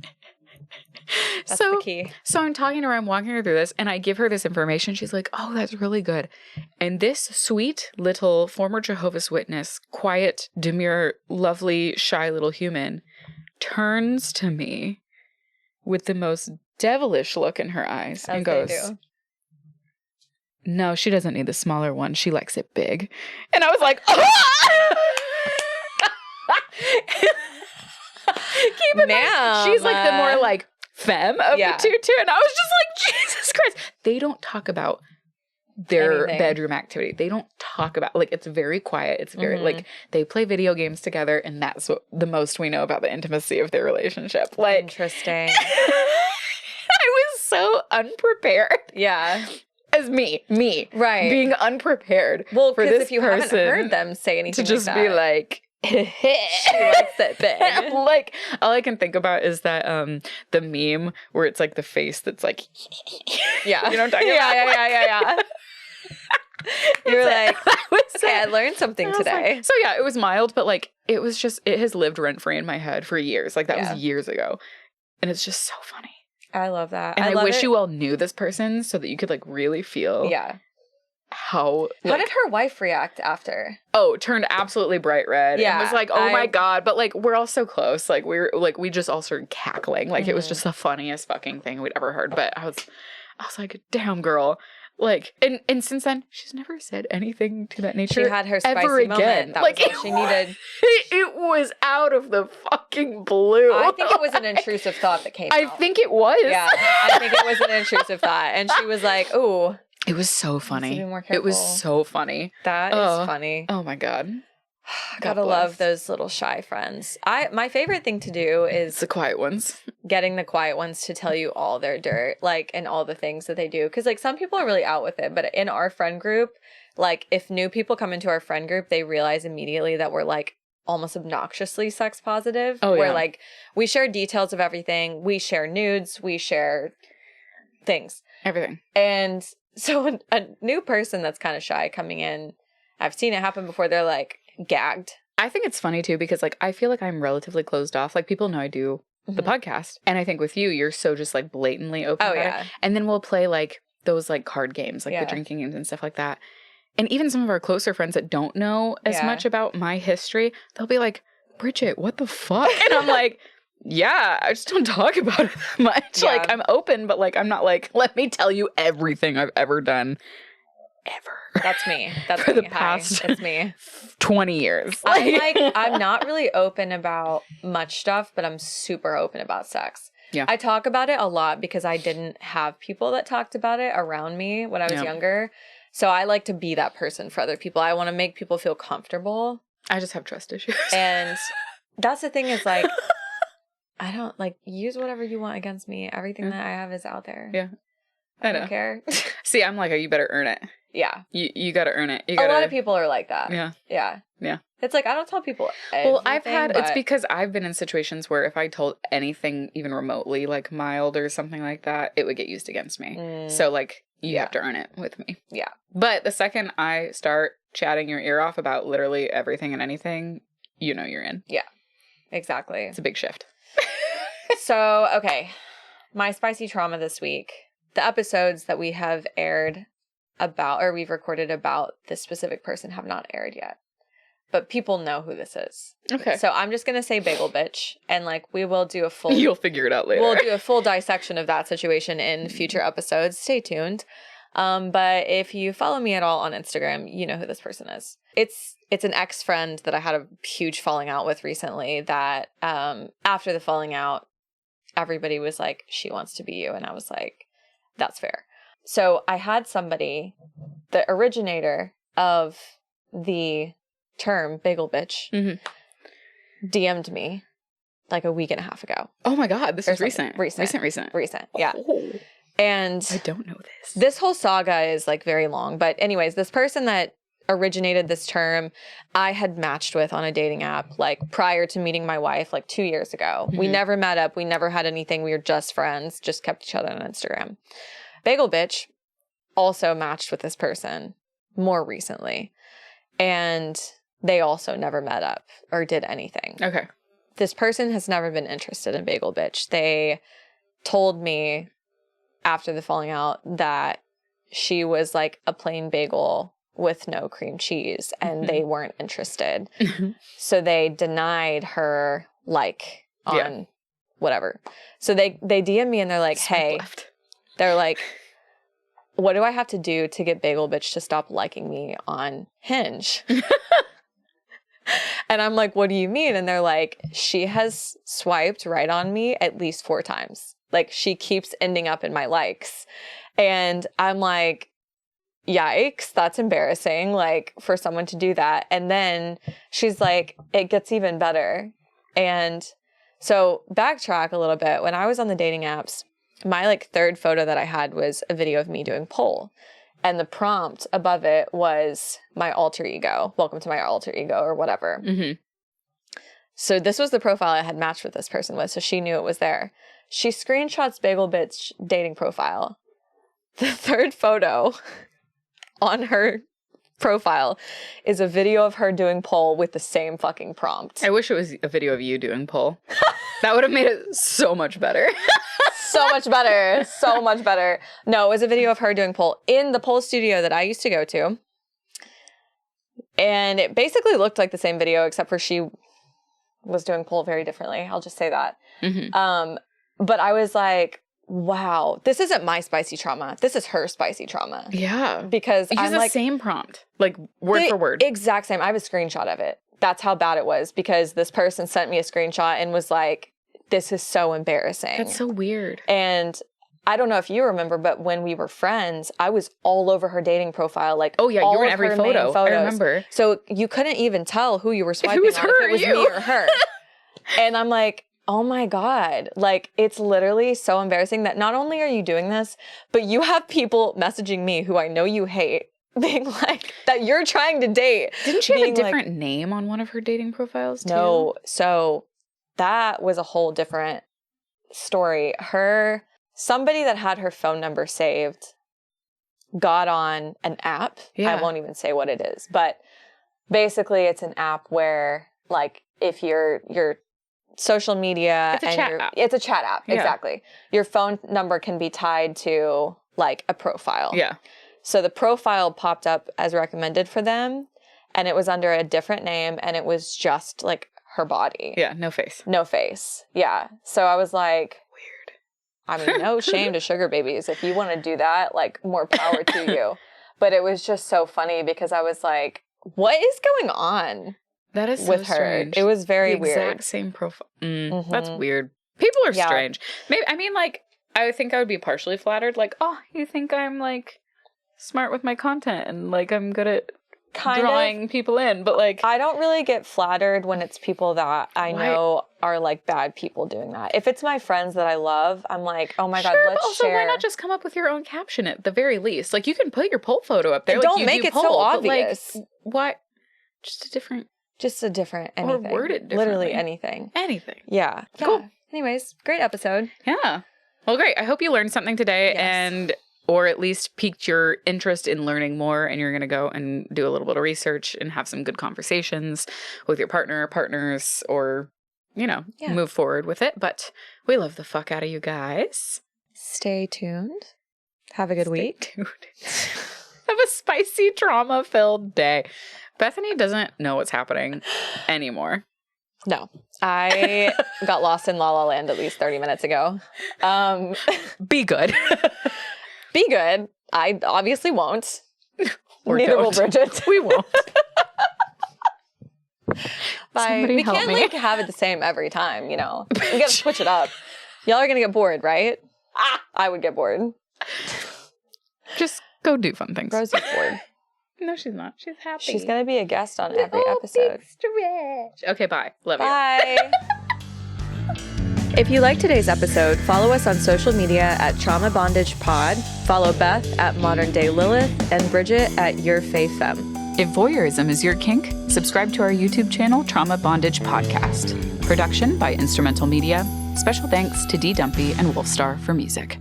That's the key. So I'm talking to her, I'm walking her through this, and I give her this information. She's like, oh, that's really good. And this sweet little former Jehovah's Witness, quiet, demure, lovely, shy little human turns to me with the most devilish look in her eyes and goes, no, she doesn't need the smaller one. She likes it big. And I was like, oh! Keep in mind, she's like the more like femme of the two too. And I was just like, Jesus Christ. They don't talk about their bedroom activity. They don't talk about, like, it's very quiet. It's very like they play video games together, and that's what the most we know about the intimacy of their relationship. Like, interesting. I was so unprepared. Yeah. As me, right, being unprepared. Well, because if you haven't heard them say anything, to just like be like, she likes it big. Like, all I can think about is that the meme where it's like the face that's like, yeah, you know what I'm talking about? Yeah. You're like, okay, I learned something today. Like, so yeah, it was mild, but like it was just, it has lived rent free in my head for years. Like that was years ago, and it's just so funny. I love that. And I wish you all knew this person so that you could like really feel how did her wife react after? Oh, turned absolutely bright red. Yeah. And was like, oh my God. But like, we're all so close. Like we just all started cackling. Like it was just the funniest fucking thing we'd ever heard. But I was like, damn girl. Like, and since then, she's never said anything to that nature. She had her spicy moment. That was all she needed. It was out of the fucking blue. I think it was an intrusive thought that came out. I think it was. Yeah, I think it was an intrusive thought. And she was like, ooh. It was so funny. Be more careful. It was so funny. That is funny. Oh my God. Gotta love those little shy friends. My favorite thing to do is the quiet ones. Getting the quiet ones to tell you all their dirt, like, and all the things that they do. Because like some people are really out with it, but in our friend group, like if new people come into our friend group, they realize immediately that we're like almost obnoxiously sex positive. Oh, where like we share details of everything. We share nudes. We share things. Everything. And so a new person that's kind of shy coming in, I've seen it happen before. They're like gagged. I think it's funny too, because like I feel like I'm relatively closed off. Like people know I do the podcast, and I think with you, you're so just like blatantly open about it. And then we'll play like those like card games, like the drinking games and stuff like that. And even some of our closer friends that don't know as much about my history, they'll be like, Bridget, what the fuck? And I'm like, yeah, I just don't talk about it that much. Yeah. Like I'm open, but like I'm not like, let me tell you everything I've ever done. Ever. That's me. That's for me. the past It's me. 20 years. I'm not really open about much stuff, but I'm super open about sex. Yeah. I talk about it a lot because I didn't have people that talked about it around me when I was younger. So I like to be that person for other people. I want to make people feel comfortable. I just have trust issues. And that's the thing is like, I don't like use whatever you want against me. Everything that I have is out there. Yeah. I don't care. See, I'm like, oh, you better earn it. Yeah. You got to earn it. A lot of people are like that. Yeah. Yeah. Yeah. It's like, I don't tell people everything. Well, it's because I've been in situations where if I told anything even remotely, like mild or something like that, it would get used against me. So, like, you have to earn it with me. Yeah. But the second I start chatting your ear off about literally everything and anything, you know you're in. Yeah. Exactly. It's a big shift. So, okay. My spicy trauma this week. The episodes that we have aired about, or we've recorded about this specific person have not aired yet. But people know who this is. Okay. So I'm just going to say bagel bitch. And like, we will do a full... You'll figure it out later. We'll do a full dissection of that situation in future episodes. Stay tuned. But if you follow me at all on Instagram, you know who this person is. It's an ex-friend that I had a huge falling out with recently that after the falling out, everybody was like, she wants to be you. And I was like, that's fair. So I had somebody, the originator of the term bagel bitch, DM'd me like a week and a half ago. Oh my God, this is recent. Recent, yeah. Oh, and I don't know this. This whole saga is like very long. But anyways, this person that originated this term, I had matched with on a dating app like prior to meeting my wife like 2 years ago. We never met up. We never had anything. We were just friends, just kept each other on Instagram. Bagel bitch also matched with this person more recently. And they also never met up or did anything. Okay. this person has never been interested in Bagel Bitch. They told me after the falling out that she was like a plain bagel with no cream cheese, and they weren't interested. So they denied her on whatever. So they DM me and they're like, hey, they're like, what do I have to do to get Bagel Bitch to stop liking me on Hinge? And I'm like, what do you mean? And they're like, she has swiped right on me at least 4 times. Like, she keeps ending up in my likes. And I'm like, yikes, that's embarrassing, like, for someone to do that. And then she's like, it gets even better. And so backtrack a little bit. When I was on the dating apps, my like 3rd photo that I had was a video of me doing pole. And the prompt above it was my alter ego. Welcome to my alter ego, or whatever. So this was the profile I had matched with this person with. So she knew it was there. She screenshots Bagel Bitch dating profile. The 3rd photo on her profile is a video of her doing pole with the same fucking prompt. I wish it was a video of you doing pole. That would have made it so much better. So much better. So much better. No, it was a video of her doing pole in the pole studio that I used to go to. And it basically looked like the same video, except for she was doing pole very differently. I'll just say that. But I was like, wow, this isn't my spicy trauma. This is her spicy trauma. Yeah. Because I'm like, the same prompt, like word for word. Exact same. I have a screenshot of it. That's how bad it was, because this person sent me a screenshot and was like, this is so embarrassing. That's so weird. And I don't know if you remember, but when we were friends, I was all over her dating profile. Like, oh yeah, you were in every photo. I remember. So you couldn't even tell who you were swiping on, if it was me or her. And I'm like, oh my God, like, it's literally so embarrassing that not only are you doing this, but you have people messaging me who I know you hate, being like, that you're trying to date. Didn't she have a different name on one of her dating profiles too? No. So that was a whole different story. Somebody that had her phone number saved got on an app. I won't even say what it is, but basically it's an app where, like, if your social media, it's a chat app. Exactly. Your phone number can be tied to like a profile. Yeah. So the profile popped up as recommended for them, and it was under a different name, and it was just like her body. Yeah, no face. No face. Yeah. So I was like, weird. I mean, no shame to sugar babies. If you want to do that, like, more power to you. But it was just so funny because I was like, what is going on? That is with so her. Strange. It was very weird. Exact same profile. That's weird. People are strange. Maybe, I mean, like, I think I would be partially flattered. Like, oh, you think I'm like smart with my content and like I'm good at drawing people in, but like I don't really get flattered when it's people that I know are like bad people doing that. If it's my friends that I love, I'm like, oh my God, let's but also, share. Why not just come up with your own caption at the very least? Like, you can put your poll photo up there. Don't make it so obvious. Like, what? Just a different anything. Or word it differently. Literally anything. Anything. Yeah. Cool. Anyways, great episode. Yeah. Well, great. I hope you learned something today or at least piqued your interest in learning more, and you're going to go and do a little bit of research and have some good conversations with your partner, partners, or, move forward with it. But we love the fuck out of you guys. Stay tuned. Have a good week. Stay tuned. Have a spicy, trauma-filled day. Bethany doesn't know what's happening anymore. No. I got lost in La La Land at least 30 minutes ago. Be good. Be good. I obviously won't. Neither will Bridget. We won't. We can't like have it the same every time, We gotta switch it up. Y'all are gonna get bored, right? I would get bored. Just go do fun things. Rosie's bored. No, she's not. She's happy. She's going to be a guest on every episode. Okay, bye. Love you. Bye. If you like today's episode, follow us on social media at Trauma Bondage Pod. Follow Beth at Modern Day Lilith and Bridget at Your Faith Femme. If voyeurism is your kink, subscribe to our YouTube channel, Trauma Bondage Podcast. Production by Instrumental Media. Special thanks to D. Dumpy and Wolfstar for music.